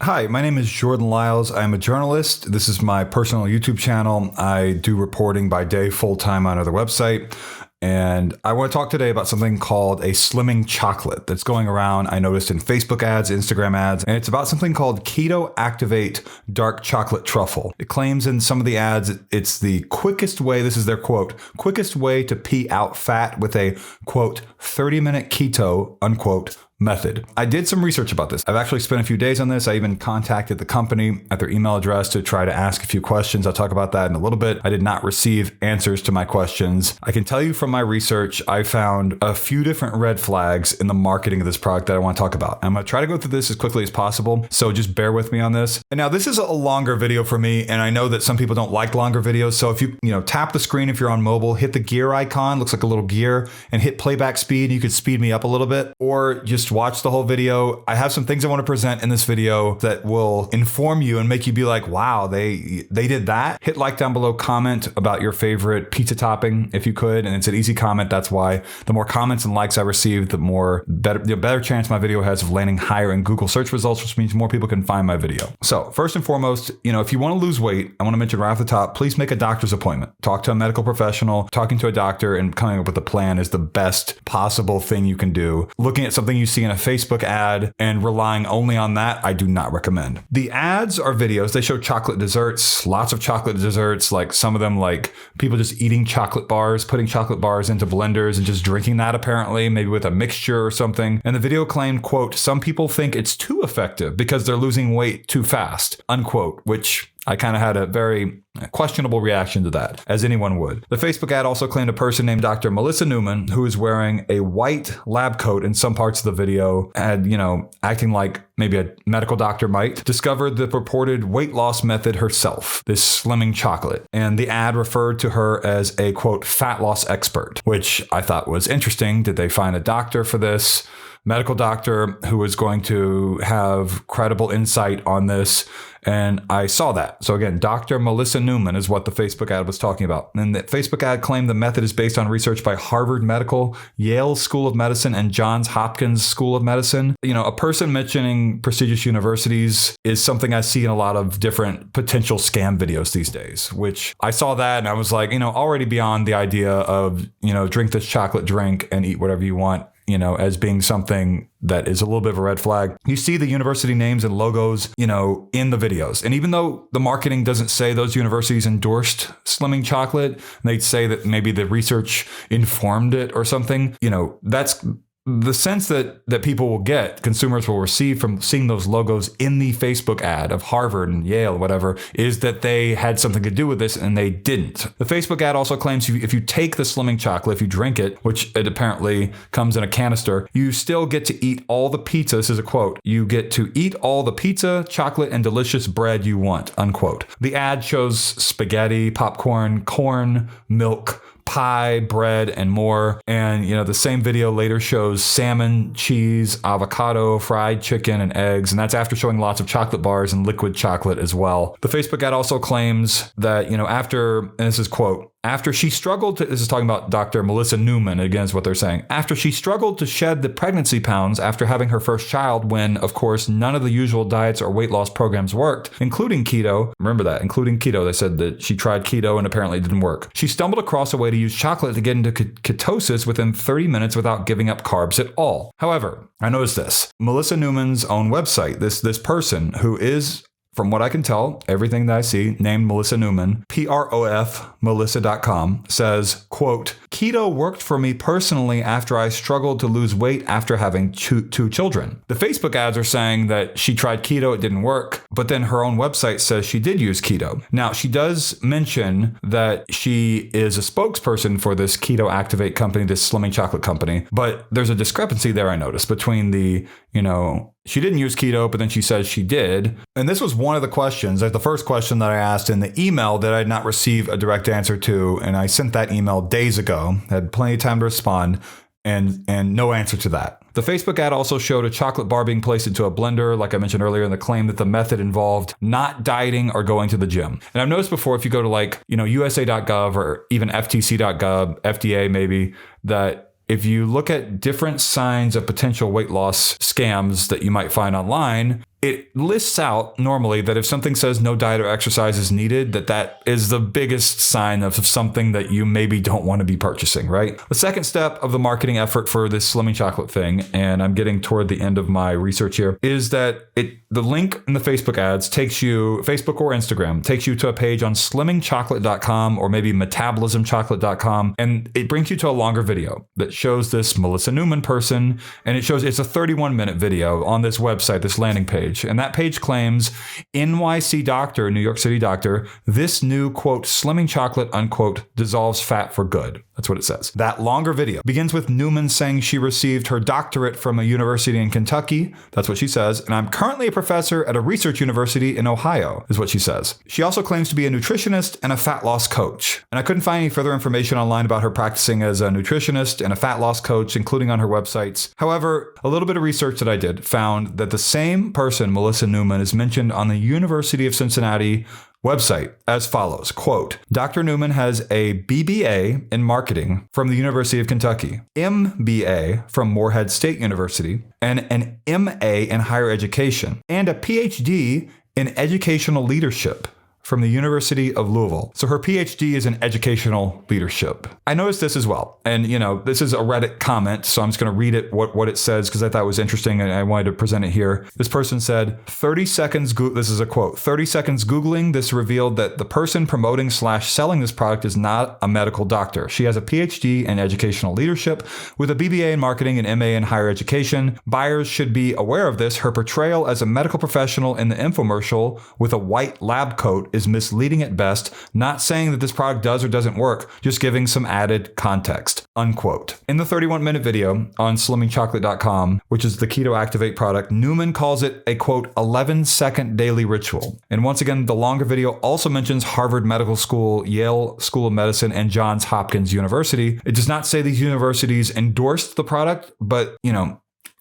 Hi, my name is Jordan Lyles. I'm a journalist. This is my personal YouTube channel. I do reporting by day full-time on another website. And I want to talk today about something called a slimming chocolate that's going around. I noticed in Facebook ads, Instagram ads, and it's about something called Keto Activate Dark Chocolate Truffle. It claims in some of the ads it's the quickest way, this is their quote, quickest way to pee out fat with a, quote, 30-minute keto, unquote, method. I did some research about this. I've actually spent a few days on this. I even contacted the company at their email address to try to ask a few questions. I'll talk about that in a little bit. I did not receive answers to my questions. I can tell you from my research, I found a few different red flags in the marketing of this product that I want to talk about. I'm going to try to go through this as quickly as possible. So just bear with me on this. And now this is a longer video for me. And I know that some people don't like longer videos. So if you tap the screen, if you're on mobile, hit the gear icon, looks like a little gear, and hit playback speed. You could speed me up a little bit, or just watch the whole video. I have some things I want to present in this video that will inform you and make you be like, wow, they did that. Hit like down below, comment about your favorite pizza topping if you could. And it's an easy comment. That's why the more comments and likes I receive, the better chance my video has of landing higher in Google search results, which means more people can find my video. So first and foremost, if you want to lose weight, I want to mention right off the top, please make a doctor's appointment. Talk to a medical professional. Talking to a doctor and coming up with a plan is the best possible thing you can do. Looking at something you see in a Facebook ad and relying only on that, I do not recommend. The ads are videos. They show chocolate desserts, lots of chocolate desserts, like some of them like people just eating chocolate bars, putting chocolate bars into blenders and just drinking that apparently, maybe with a mixture or something. And the video claimed, quote, some people think it's too effective because they're losing weight too fast, unquote, which I kind of had a very questionable reaction to that, as anyone would. The Facebook ad also claimed a person named Dr. Melissa Newman, who is wearing a white lab coat in some parts of the video, and, acting like maybe a medical doctor might, discovered the purported weight loss method herself, this slimming chocolate. And the ad referred to her as a, quote, fat loss expert, which I thought was interesting. Did they find a doctor for this? Medical doctor who was going to have credible insight on this. And I saw that. So again, Dr. Melissa Newman is what the Facebook ad was talking about. And the Facebook ad claimed the method is based on research by Harvard Medical, Yale School of Medicine, and Johns Hopkins School of Medicine. A person mentioning prestigious universities is something I see in a lot of different potential scam videos these days, which I saw that and I was like, already beyond the idea of, drink this chocolate drink and eat whatever you want, as being something that is a little bit of a red flag. You see the university names and logos, in the videos. And even though the marketing doesn't say those universities endorsed slimming chocolate, they'd say that maybe the research informed it or something, that's the sense that people will get, consumers will receive from seeing those logos in the Facebook ad of Harvard and Yale, whatever, is that they had something to do with this and they didn't. The Facebook ad also claims if you take the slimming chocolate, if you drink it, which it apparently comes in a canister, you still get to eat all the pizza. This is a quote. You get to eat all the pizza, chocolate, and delicious bread you want, unquote. The ad shows spaghetti, popcorn, corn, milk, pie, bread, and more. And, the same video later shows salmon, cheese, avocado, fried chicken, and eggs. And that's after showing lots of chocolate bars and liquid chocolate as well. The Facebook ad also claims that, after, and this is quote, after she struggled to, this is talking about Dr. Melissa Newman, again is what they're saying, after she struggled to shed the pregnancy pounds after having her first child when, of course, none of the usual diets or weight loss programs worked, including keto. Remember that, including keto. They said that she tried keto and apparently it didn't work. She stumbled across a way to use chocolate to get into ketosis within 30 minutes without giving up carbs at all. However, I noticed this. Melissa Newman's own website, this person who is, from what I can tell, everything that I see, named Melissa Newman, PROF, Melissa.com, says, quote, keto worked for me personally after I struggled to lose weight after having two children. The Facebook ads are saying that she tried keto, it didn't work, but then her own website says she did use keto. Now, she does mention that she is a spokesperson for this Keto Activate company, this slimming chocolate company, but there's a discrepancy there, I noticed, between the, she didn't use keto, but then she says she did. And this was one of the questions, like the first question that I asked in the email that I did not receive a direct answer to. And I sent that email days ago, had plenty of time to respond, and no answer to that. The Facebook ad also showed a chocolate bar being placed into a blender, like I mentioned earlier, and the claim that the method involved not dieting or going to the gym. And I've noticed before, if you go to USA.gov or even FTC.gov, FDA maybe, that if you look at different signs of potential weight loss scams that you might find online, it lists out normally that if something says no diet or exercise is needed, that is the biggest sign of something that you maybe don't want to be purchasing, right? The second step of the marketing effort for this slimming chocolate thing, and I'm getting toward the end of my research here, is that the link in the Facebook ads takes you, Facebook or Instagram, takes you to a page on slimmingchocolate.com or maybe metabolismchocolate.com, and it brings you to a longer video that shows this Melissa Newman person, and it's a 31-minute video on this website, this landing page, and that page claims NYC doctor, New York City doctor, this new, quote, slimming chocolate, unquote, dissolves fat for good. That's what it says. That longer video begins with Newman saying she received her doctorate from a university in Kentucky. That's what she says. And I'm currently a professor at a research university in Ohio, is what she says. She also claims to be a nutritionist and a fat loss coach. And I couldn't find any further information online about her practicing as a nutritionist and a fat loss coach, including on her websites. However, a little bit of research that I did found that the same person, Melissa Newman, is mentioned on the University of Cincinnati website as follows, quote, Dr. Newman has a BBA in marketing from the University of Kentucky, MBA from Morehead State University, and an MA in higher education, and a PhD in educational leadership from the University of Louisville. So her PhD is in educational leadership. I noticed this as well. And, this is a Reddit comment, so I'm just going to read it, what it says, because I thought it was interesting and I wanted to present it here. This person said, 30 seconds, this is a quote, 30 seconds Googling, this revealed that the person promoting / selling this product is not a medical doctor. She has a PhD in educational leadership with a BBA in marketing and MA in higher education. Buyers should be aware of this. Her portrayal as a medical professional in the infomercial with a white lab coat is misleading at best, not saying that this product does or doesn't work, just giving some added context, unquote. In the 31-minute video on slimmingchocolate.com, which is the Keto Activate product, Newman calls it a, quote, 11-second daily ritual. And once again, the longer video also mentions Harvard Medical School, Yale School of Medicine, and Johns Hopkins University. It does not say these universities endorsed the product, but,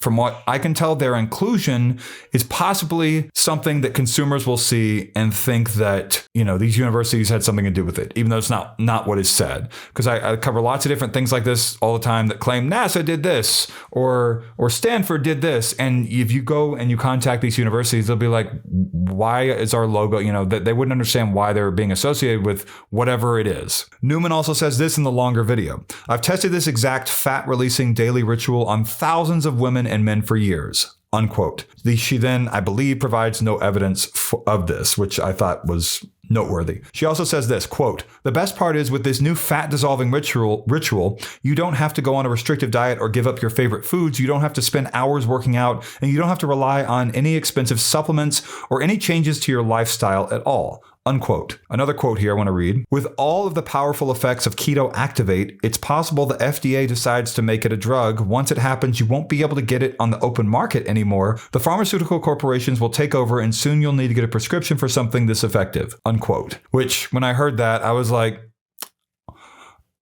from what I can tell, their inclusion is possibly something that consumers will see and think that, these universities had something to do with it, even though it's not what is said. Because I cover lots of different things like this all the time that claim NASA did this or Stanford did this. And if you go and you contact these universities, they'll be like, why is our logo, that they wouldn't understand why they're being associated with whatever it is. Newman also says this in the longer video. I've tested this exact fat releasing daily ritual on thousands of women and men for years, unquote. She then, I believe, provides no evidence of this, which I thought was noteworthy. She also says this, quote, the best part is with this new fat dissolving ritual, you don't have to go on a restrictive diet or give up your favorite foods. You don't have to spend hours working out, and you don't have to rely on any expensive supplements or any changes to your lifestyle at all. Unquote. Another quote here I want to read. With all of the powerful effects of Keto Activate, it's possible the FDA decides to make it a drug. Once it happens, you won't be able to get it on the open market anymore. The pharmaceutical corporations will take over and soon you'll need to get a prescription for something this effective. Unquote. Which, when I heard that, I was like,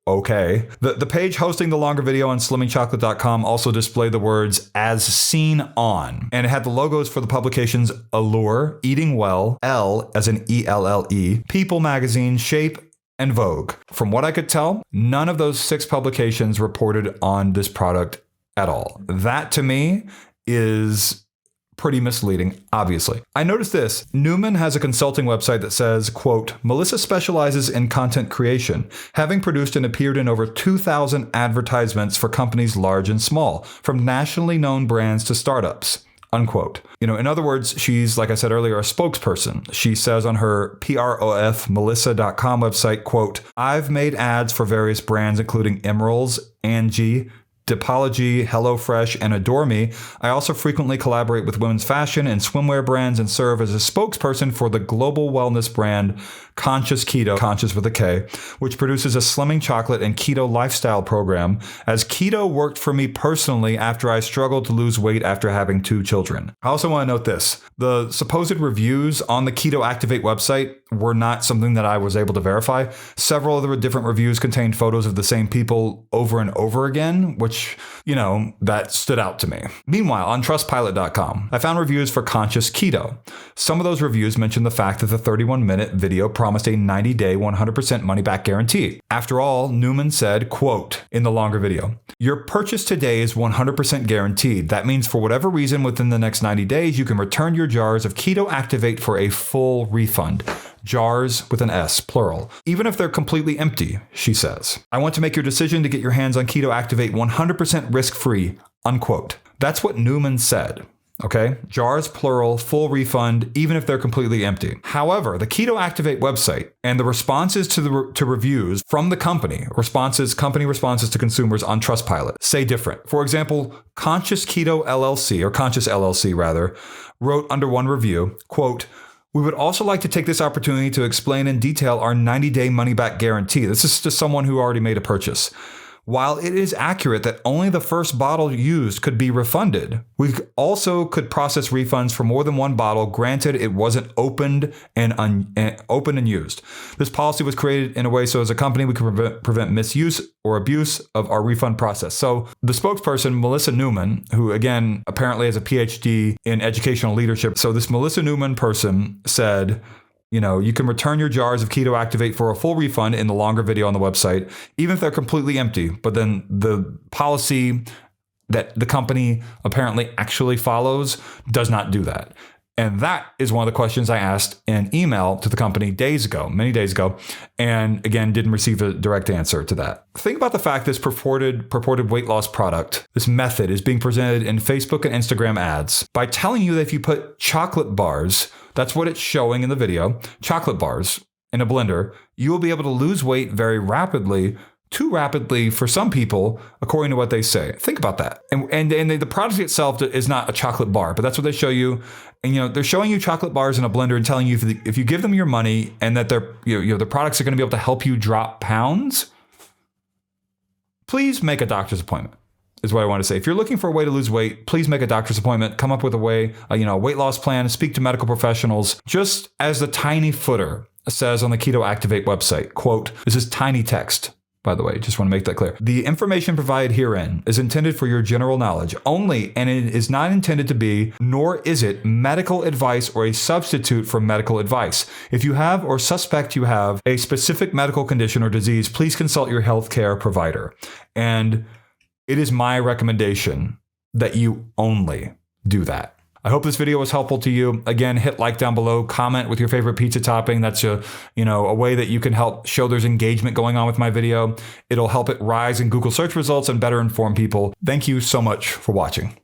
okay. The page hosting the longer video on slimmingchocolate.com also displayed the words as seen on, and it had the logos for the publications Allure, Eating Well, Elle as in ELLE, People Magazine, Shape, and Vogue. From what I could tell, none of those 6 publications reported on this product at all. That to me is pretty misleading, obviously. I noticed this. Newman has a consulting website that says, quote, Melissa specializes in content creation, having produced and appeared in over 2,000 advertisements for companies large and small, from nationally known brands to startups, unquote. In other words, she's, like I said earlier, a spokesperson. She says on her profmelissa.com website, quote, I've made ads for various brands, including Emeralds, Angie, Dipology, HelloFresh, and Adore Me. I also frequently collaborate with women's fashion and swimwear brands and serve as a spokesperson for the global wellness brand Conscious Keto, Conscious with a K, which produces a slimming chocolate and keto lifestyle program, as keto worked for me personally after I struggled to lose weight after having 2 children. I also want to note this. The supposed reviews on the Keto Activate website were not something that I was able to verify. Several of the different reviews contained photos of the same people over and over again, which which, that stood out to me. Meanwhile, on Trustpilot.com, I found reviews for Conscious Keto. Some of those reviews mentioned the fact that the 31-minute video promised a 90-day, 100% money-back guarantee. After all, Newman said, quote, in the longer video, "Your purchase today is 100% guaranteed. That means for whatever reason within the next 90 days, you can return your jars of Keto Activate for a full refund." Jars with an S, plural. Even if they're completely empty, she says. "I want to make your decision to get your hands on Keto Activate 100% risk-free," unquote. That's what Newman said. Okay? Jars, plural, full refund, even if they're completely empty. However, the Keto Activate website and the responses to reviews from the company responses to consumers on Trustpilot say different. For example, Conscious Keto LLC, or Conscious LLC rather, wrote under one review, quote, "We would also like to take this opportunity to explain in detail our 90-day money-back guarantee." This is to someone who already made a purchase. "While it is accurate that only the first bottle used could be refunded, we also could process refunds for more than one bottle, granted it wasn't opened and used. This policy was created in a way so as a company we can prevent misuse or abuse of our refund process." So the spokesperson, Melissa Newman, who again apparently has a PhD in educational leadership. So this Melissa Newman person said, you can return your jars of Keto Activate for a full refund in the longer video on the website, even if they're completely empty. But then the policy that the company apparently actually follows does not do that. And that is one of the questions I asked in email to the company many days ago, and again, didn't receive a direct answer to that. Think about the fact this purported weight loss product, this method is being presented in Facebook and Instagram ads by telling you that if you put chocolate bars, that's what it's showing in the video, chocolate bars in a blender, you will be able to lose weight very rapidly, too rapidly for some people, according to what they say. Think about that. And the product itself is not a chocolate bar, but that's what they show you. And they're showing you chocolate bars in a blender and telling you if you give them your money and that they're the products are going to be able to help you drop pounds, please make a doctor's appointment. Is what I want to say. If you're looking for a way to lose weight, please make a doctor's appointment, come up with a way, a weight loss plan, speak to medical professionals. Just as the tiny footer says on the Keto Activate website, quote, this is tiny text, by the way, just want to make that clear. "The information provided herein is intended for your general knowledge only, and it is not intended to be, nor is it, medical advice or a substitute for medical advice. If you have or suspect you have a specific medical condition or disease, please consult your healthcare provider." And it is my recommendation that you only do that. I hope this video was helpful to you. Again, hit like down below, comment with your favorite pizza topping. That's a way that you can help show there's engagement going on with my video. It'll help it rise in Google search results and better inform people. Thank you so much for watching.